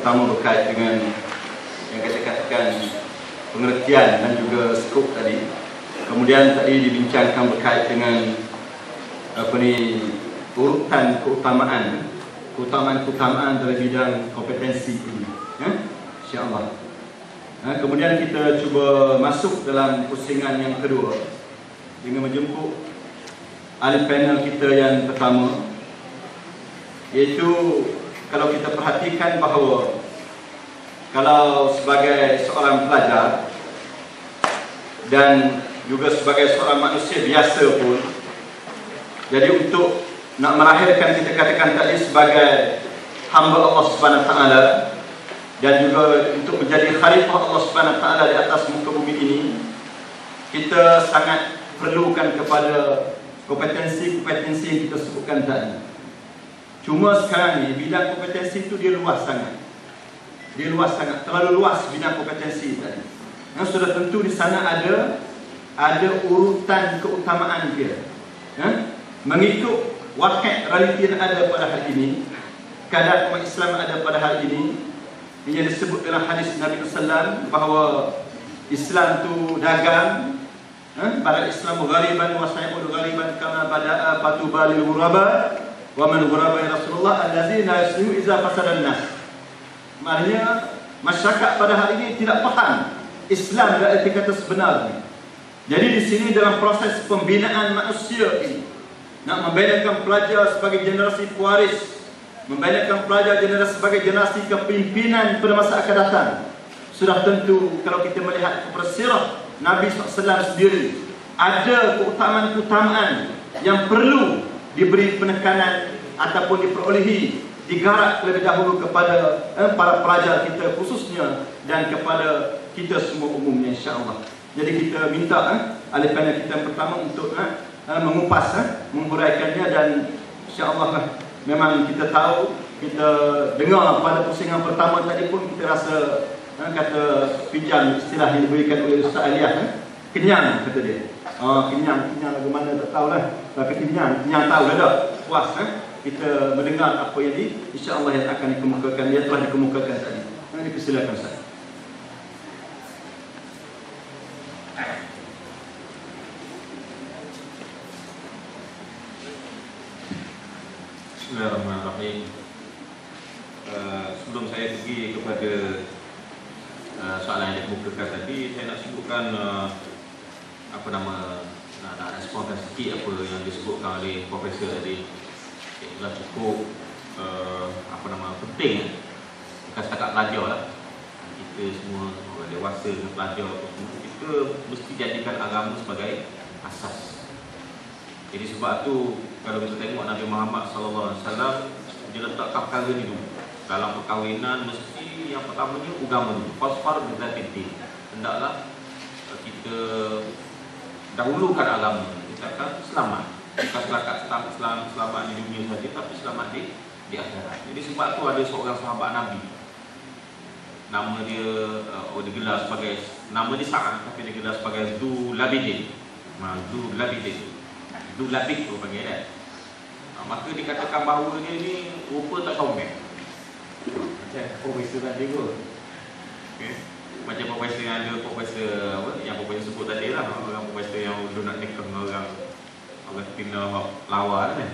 pertama berkait dengan yang kita katakan pengertian dan juga skop tadi. Kemudian tadi dibincangkan berkait dengan urutan keutamaan dalam bidang kompetensi ini, insya-Allah. Kemudian kita cuba masuk dalam pusingan yang kedua dengan menjemput ahli panel kita yang pertama, iaitu kalau kita perhatikan bahawa kalau sebagai seorang pelajar dan juga sebagai seorang manusia biasa pun, jadi untuk nak melahirkan, kita katakan tadi, sebagai hamba Allah Subhanahu Wa Taala dan juga untuk menjadi khalifah Allah Subhanahu Wa Taala di atas muka bumi ini, kita sangat perlukan kepada kompetensi-kompetensi yang kita sebutkan tadi. Cuma sekarang ni bidang kompetensi itu dia luas sangat. Dia luas sangat, terlalu luas bidang kompetensi tadi. Sudah tentu di sana ada urutan keutamaan dia. Mengikut wakil realiti yang ada pada hari ini, keadaan umat Islam ada pada hari ini, yang disebut dalam hadis Nabi SAW bahawa Islam tu dagang. Pada Islam ghariban wa sayudu ghariban kama bada'a fatuba lil ghuraba wa man ghuraba ya Rasulullah allazina yuslimu iza fasadan nas. Maknanya masyarakat pada hari ini tidak faham Islam dan erti kata sebenarnya. Jadi di sini dalam proses pembinaan manusia ini, nak membinakan pelajar sebagai generasi pewaris, membinakan pelajar generasi sebagai generasi kepimpinan pada masa akan datang, sudah tentu kalau kita melihat kepada sirah Nabi SAW sendiri, ada keutamaan-keutamaan yang perlu diberi penekanan ataupun diperolehi, digarap terlebih dahulu kepada para pelajar kita khususnya dan kepada kita semua umumnya, insya-Allah. Jadi kita minta ahli panel kita yang pertama untuk mengupas, menghuraikannya, dan insya-Allah memang kita tahu, kita dengar pada pusingan pertama tadi pun kita rasa kata pinjam istilah yang diberikan oleh Ustaz Aliyah, kenyang kata dia. Kenyang lagu mana tak tahulah, tapi kenyang tahu dah, puas kita mendengar apa yang insya-Allah yang akan dikemukakan, yang telah dikemukakan tadi. Dipersilakan Ustaz. Bismillahirrahmanirrahim. Sebelum saya pergi kepada soalan yang dikemukakan tadi, saya nak sebutkan nak responkan sikit apa yang disebutkan oleh Profesor tadi. Ialah cukup penting, bukan setakat pelajar lah. Kita semua orang dewasa dan pelajar semua, kita mesti jadikan agama sebagai asas. Jadi sebab tu kalau kita tengok Nabi Muhammad SAW, dia letakkan perkara ni dulu. Dalam perkahwinan mesti yang pertamanya agama dulu. Fasfar bidzati. Hendaklah kita dahulukan agama. Kita akan selamat. Bukan selamat di dunia saja, tapi selamat di akhirat. Jadi sebab tu ada seorang sahabat Nabi. Nama dia digelar sebagai, nama dia Sa'ad, tapi dia digelar sebagai Dzulabidin. Dzulabid tu panggil kan. Maka dikatakan bahawa dia ni rupa tak comel. Macam profesor tadi kot. Macam profesor yang ada, profesor yang profesor sebut tadi lah, orang profesor yang dulu nak nikah dengan orang kena lawa kan.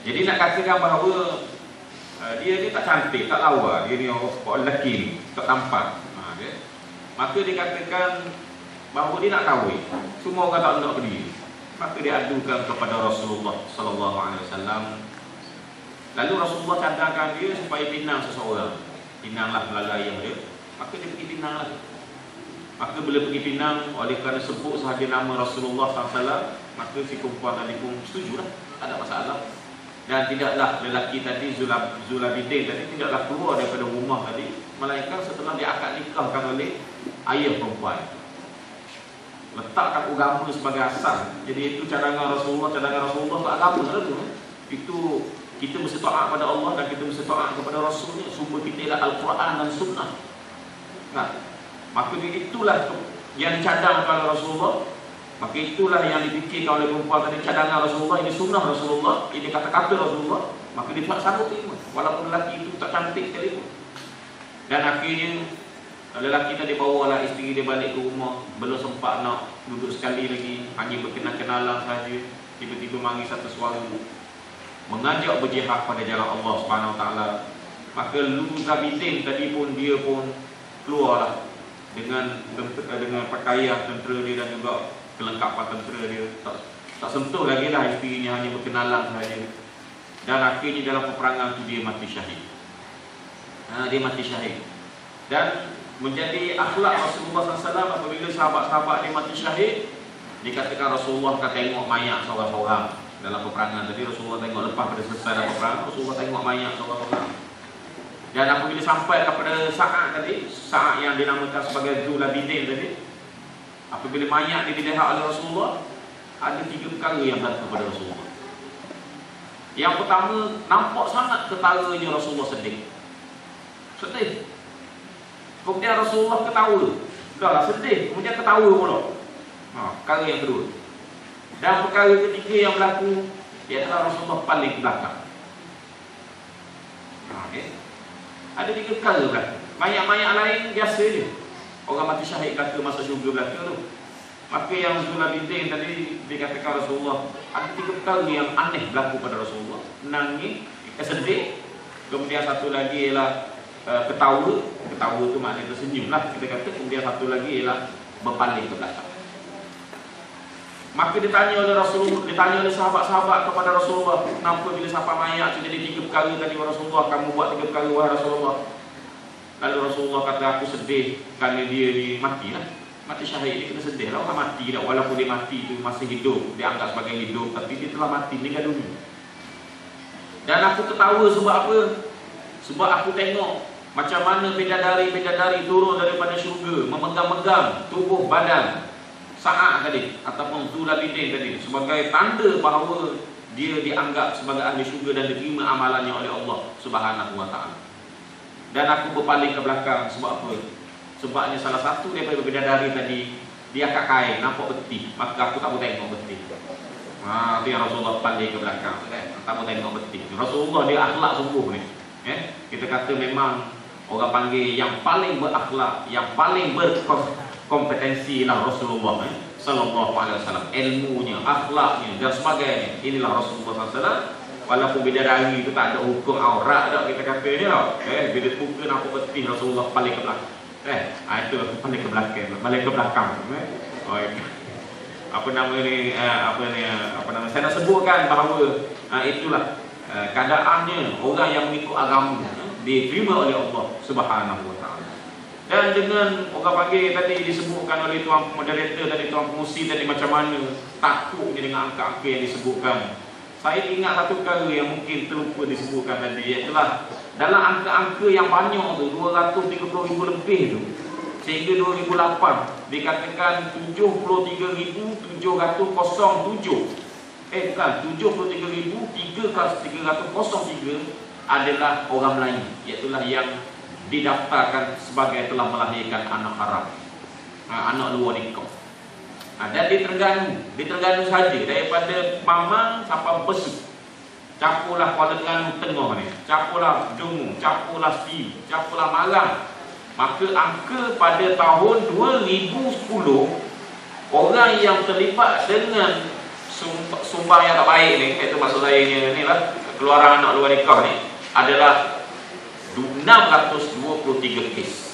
Jadi nak katakan bahawa dia ni tak cantik, tak lawa, dia ni orang lelaki ni, tak tampan. Maka dikatakan bahawa dia nak kahwin. Semua orang tak nak berdiri. Maka dia adukan kepada Rasulullah sallallahu alaihi wasallam. Lalu Rasulullah cadangkan dia supaya pinang seseorang. Pinanglah melalui ayah dia. Maka dia pergi pinang lagi. Maka bila pergi pinang, oleh kerana sebut sahaja nama Rasulullah SAW, maka si perempuan tadi pun setujulah, tak ada masalah. Dan tidaklah lelaki tadi, Dzulabidin tadi, tidaklah keluar daripada rumah tadi, melainkan setelah dia akad nikahkan oleh ayah perempuan. Letakkan agama sebagai asas. Jadi itu cadangan Rasulullah untuk agama lah tu. Itu kita mesti taat pada Allah dan kita mesti taat kepada Rasulnya. Sumber kita ialah Al-Quran dan Sunnah. Maka itulah yang dicadangkan oleh Rasulullah. Maka itulah yang dipikirkan oleh perempuan tadi, cadangan Rasulullah, ini sunnah Rasulullah, ini kata-kata Rasulullah. Maka dia tak sanggup terima, walaupun lelaki itu tak cantik sekali pun. Dan akhirnya lelaki tadi bawalah isteri dia balik ke rumah, belum sempat nak duduk sekali lagi, hanya berkenal-kenalan saja. Tiba-tiba manggil satu suara mengajak berjihad pada jalan Allah Subhanahu Wa Taala. Maka Luzabidin tadi pun dia pun keluarlah dengan pakaian tentera dia dan juga kelengkapan tentera dia. Tak sentuh lagi lah isterinya, hanya berkenalan saja. Dan akhirnya dalam peperangan itu dia mati syahid. Dia mati syahid. Dan menjadi akhlak Rasulullah SAW apabila sahabat-sahabat dia mati syahid, dikatakan Rasulullah akan tengok mayat seorang-seorang dalam peperangan. Jadi Rasulullah tengok lepas pada selesai dalam peperangan, Rasulullah tengok mayat seorang-seorang. Dan apabila sampai kepada saat yang dinamakan sebagai Zulabidin tadi, apabila mayat dia dilihat oleh Rasulullah, ada 3 perkara yang berlaku kepada Rasulullah. Yang pertama, nampak sangat ketaranya Rasulullah sedih. Kemudian Rasulullah ketawa. Dahlah sedih, kemudian ketawa pula. Perkara yang kedua. Dan perkara ketiga yang berlaku, ialah Rasulullah paling ke belakang. Okay. Ada 3 perkara berlaku. Mayat-mayat lain biasa je. Orang mati syahid kata masuk syurga belaka tu. Maka yang Zulabidin tadi dikatakan Rasulullah, ada 3 perkara yang aneh berlaku pada Rasulullah. Menangis, sedih. Kemudian satu lagi ialah ketawa. Ketawa tu maknanya tersenyum lah kita kata. Kemudian satu lagi ialah berpaling ke belakang. Maka ditanya oleh Rasulullah, ditanya oleh sahabat-sahabat kepada Rasulullah, kenapa bila sampai mayat jadi 3 perkara tadi Rasulullah, kamu buat 3 perkara wahai Rasulullah? Lalu Rasulullah kata, aku sedih kerana dia ni mati lah. Mati syahid dia kena sedih lah. Orang mati tak, walaupun dia mati tu masih hidup, dia anggap sebagai hidup, tapi dia telah mati, meninggal dunia. Dan aku ketawa sebab apa? Sebab aku tengok macam mana bidadari-bidadari turun daripada syurga, memegang-megang tubuh badan Sa'ad tadi ataupun Zulabidin tadi sebagai tanda bahawa dia dianggap sebagai ahli syurga dan diterima amalannya oleh Allah Subhanahu Wa Taala. Dan aku berpaling ke belakang sebab apa? Sebabnya salah satu daripada bidadari tadi dia angkat kain, nampak beti, maka aku tak boleh tengok beti. Dia Rasulullah paling ke belakang, tak boleh tengok beti. Rasulullah dia akhlak sungguh ni. Kita kata memang orang panggil yang paling berakhlak, yang paling berkompetensi lah Rasulullah sallallahu alaihi wasallam, ilmunya, akhlaknya dan sebagainya. Inilah Rasulullah SAW. Walaupun bidadari itu tak ada hukum aurat dak kita kata ni lah. Bila buka nampak peti Rasulullah paling ke belakang. Itu paling ke belakang, balik ke belakang. Apa nama ni? Saya nak sebutkan bahawa itulah keadaannya orang yang mengikut agama diterima oleh Allah Subhanahu Wa Taala. Dan dengan orang panggil tadi disebutkan oleh tuan moderator tadi, tuan pengusi tadi, macam mana takutnya dengan angka-angka yang disebutkan. Saya ingat satu perkara yang mungkin terlupa disebutkan tadi, iaitu dalam angka-angka yang banyak tu, 230,000 lebih tu, sehingga 2008 dikatakan 73,707 bukan 73,303 adalah orang Melayu, iaitulah yang didaftarkan sebagai telah melahirkan anak haram, anak luar nikah. Dan di Terengganu saja, daripada Mamang sampai Besut, campurlah Kuala Terengganu Tengah ni, campurlah Johor, campurlah Siu, campurlah Malang. Maka angka pada tahun 2010 orang yang terlibat dengan sumbang yang tak baik ni, itu maksud saya ni lah, keluaran anak luar nikah ni, adalah 623 kes.